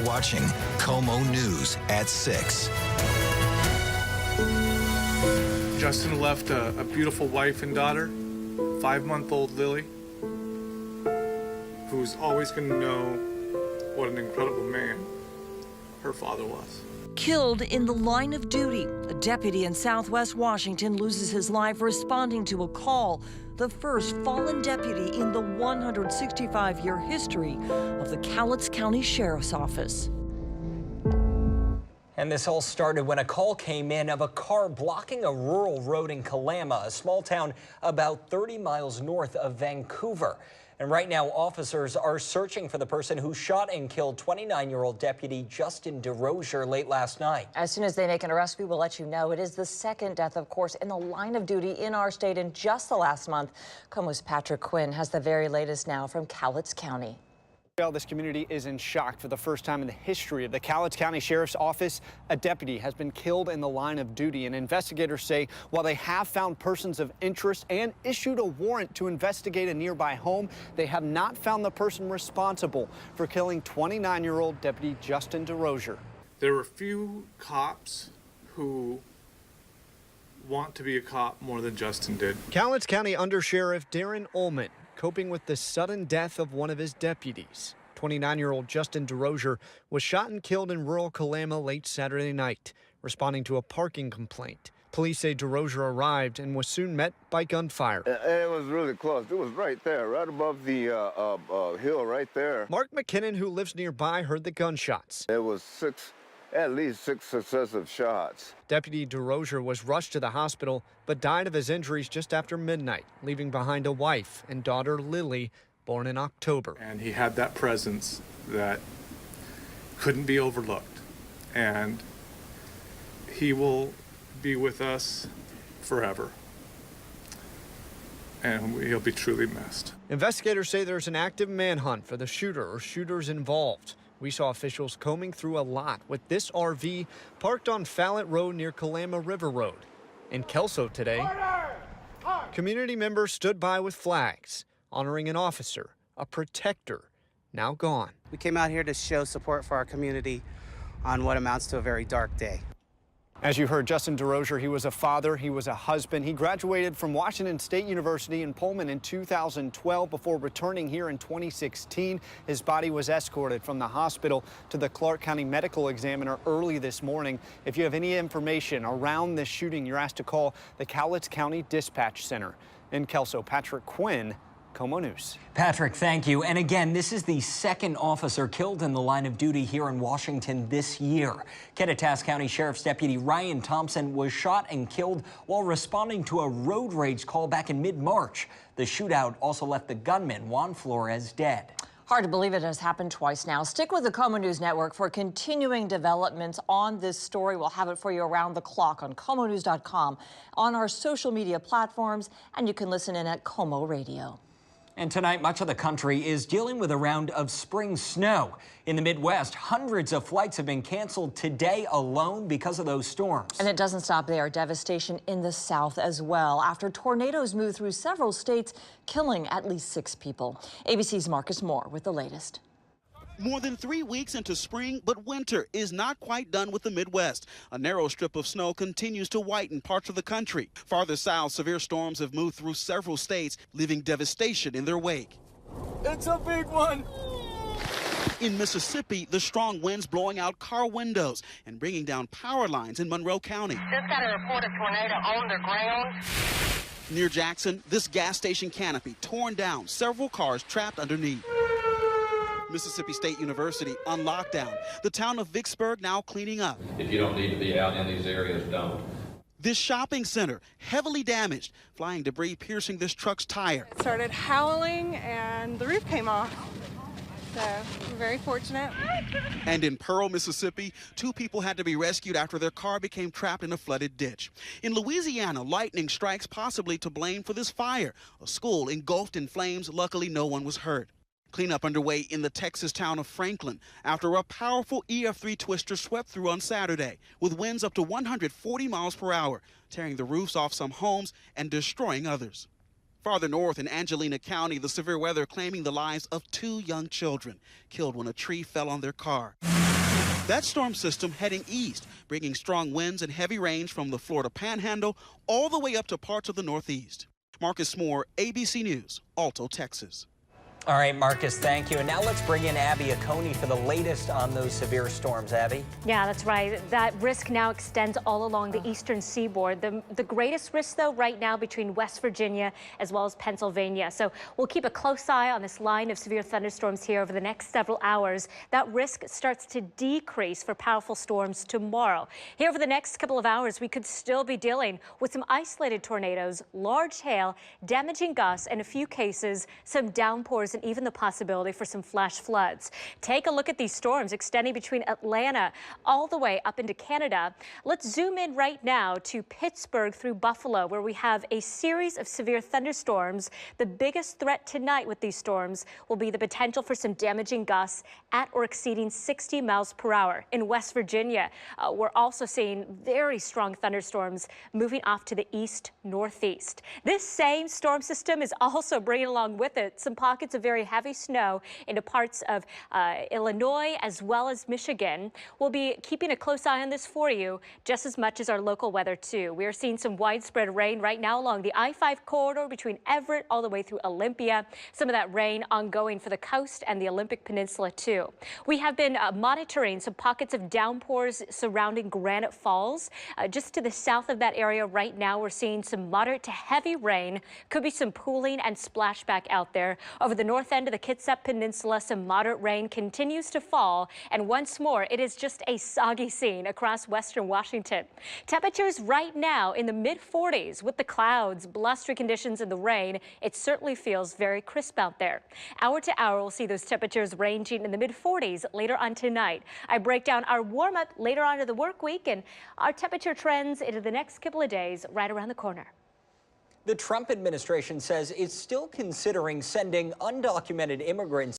watching KOMO News at 6. Justin left a beautiful wife and daughter, 5-month-old Lily, who's always going to know what an incredible man her father was. Killed in the line of duty, a deputy in Southwest Washington loses his life responding to a call. The first fallen deputy in the 165-year history of the Cowlitz County Sheriff's Office. And this all started when a call came in of a car blocking a rural road in Kalama, a small town about 30 miles north of Vancouver. And right now, officers are searching for the person who shot and killed 29-year-old Deputy Justin DeRozier late last night. As soon as they make an arrest, we will let you know. It is the second death, of course, in the line of duty in our state in just the last month. KOMO's Patrick Quinn has the very latest now from Cowlitz County. This community is in shock. For the first time in the history of the Cowlitz County Sheriff's Office, a deputy has been killed in the line of duty. And investigators say while they have found persons of interest and issued a warrant to investigate a nearby home, they have not found the person responsible for killing 29-year-old Deputy Justin DeRozier. There are few cops who want to be a cop more than Justin did. Cowlitz County Undersheriff Darren Ullman coping with the sudden death of one of his deputies. 29-year-old Justin DeRozier was shot and killed in rural Kalama late Saturday night, responding to a parking complaint. Police say DeRozier arrived and was soon met by gunfire. It was really close. It was right there, right above the hill right there. Mark McKinnon, who lives nearby, heard the gunshots. There was at least six successive shots. Deputy DeRozier was rushed to the hospital, but died of his injuries just after midnight, leaving behind a wife and daughter, Lily, born in October. And he had that presence that couldn't be overlooked. And he will be with us forever. And he'll be truly missed. Investigators say there's an active manhunt for the shooter or shooters involved. We saw officials combing through a lot with this RV parked on Fallett Road near Kalama River Road. In Kelso today, community members stood by with flags, honoring an officer, a protector, now gone. We came out here to show support for our community on what amounts to a very dark day. As you heard, Justin DeRozier, he was a father, he was a husband. He graduated from Washington State University in Pullman in 2012 before returning here in 2016. His body was escorted from the hospital to the Clark County Medical Examiner early this morning. If you have any information around this shooting, you're asked to call the Cowlitz County Dispatch Center. In Kelso, Patrick Quinn, KOMO News. Patrick, thank you. And again, this is the second officer killed in the line of duty here in Washington this year. Kittitas County Sheriff's Deputy Ryan Thompson was shot and killed while responding to a road rage call back in mid-March. The shootout also left the gunman, Juan Flores, dead. Hard to believe it has happened twice now. Stick with the KOMO News Network for continuing developments on this story. We'll have it for you around the clock on KOMOnews.com, on our social media platforms, and you can listen in at KOMO Radio. And tonight, much of the country is dealing with a round of spring snow. In the Midwest, hundreds of flights have been canceled today alone because of those storms. And it doesn't stop there. Devastation in the South as well, after tornadoes moved through several states, killing at least 6 people. ABC's Marcus Moore with the latest. More than 3 weeks into spring, but winter is not quite done with the Midwest. A narrow strip of snow continues to whiten parts of the country. Farther south, severe storms have moved through several states, leaving devastation in their wake. It's a big one. In Mississippi, the strong winds blowing out car windows and bringing down power lines in Monroe County. Just got a report of tornado on the ground. Near Jackson, this gas station canopy torn down, several cars trapped underneath. Mississippi State University on lockdown. The town of Vicksburg now cleaning up. If you don't need to be out in these areas, don't. This shopping center heavily damaged, flying debris piercing this truck's tire. It started howling and the roof came off. So we're very fortunate. And in Pearl, Mississippi, 2 people had to be rescued after their car became trapped in a flooded ditch. In Louisiana, lightning strikes possibly to blame for this fire. A school engulfed in flames. Luckily, no one was hurt. Cleanup underway in the Texas town of Franklin after a powerful EF3 twister swept through on Saturday with winds up to 140 miles per hour, tearing the roofs off some homes and destroying others. Farther north in Angelina County, the severe weather claiming the lives of 2 young children killed when a tree fell on their car. That storm system heading east, bringing strong winds and heavy rains from the Florida Panhandle all the way up to parts of the Northeast. Marcus Moore, ABC News, Alto, Texas. All right, Marcus, thank you. And now let's bring in Abby Aconi for the latest on those severe storms. Abby? Yeah, that's right. That risk now extends all along the eastern seaboard. The greatest risk, though, right now between West Virginia as well as Pennsylvania. So we'll keep a close eye on this line of severe thunderstorms here over the next several hours. That risk starts to decrease for powerful storms tomorrow. Here over the next couple of hours, we could still be dealing with some isolated tornadoes, large hail, damaging gusts, and in a few cases, some downpours and even the possibility for some flash floods. Take a look at these storms extending between Atlanta all the way up into Canada. Let's zoom in right now to Pittsburgh through Buffalo, where we have a series of severe thunderstorms. The biggest threat tonight with these storms will be the potential for some damaging gusts at or exceeding 60 miles per hour. In West Virginia, we're also seeing very strong thunderstorms moving off to the east-northeast. This same storm system is also bringing along with it some pockets of very heavy snow into parts of Illinois as well as Michigan. We'll be keeping a close eye on this for you just as much as our local weather too. We are seeing some widespread rain right now along the I-5 corridor between Everett all the way through Olympia. Some of that rain ongoing for the coast and the Olympic Peninsula too. We have been monitoring some pockets of downpours surrounding Granite Falls. Just to the south of that area right now, we're seeing some moderate to heavy rain. Could be some pooling and splashback out there. Over the north end of the Kitsap Peninsula, some moderate rain continues to fall. And once more, it is just a soggy scene across western Washington. Temperatures right now in the mid-40s with the clouds, blustery conditions, and the rain. It certainly feels very crisp out there. Hour to hour, we'll see those temperatures ranging in the mid-40s later on tonight. I break down our warm-up later on in the work week and our temperature trends into the next couple of days right around the corner. The Trump administration says it's still considering sending undocumented immigrants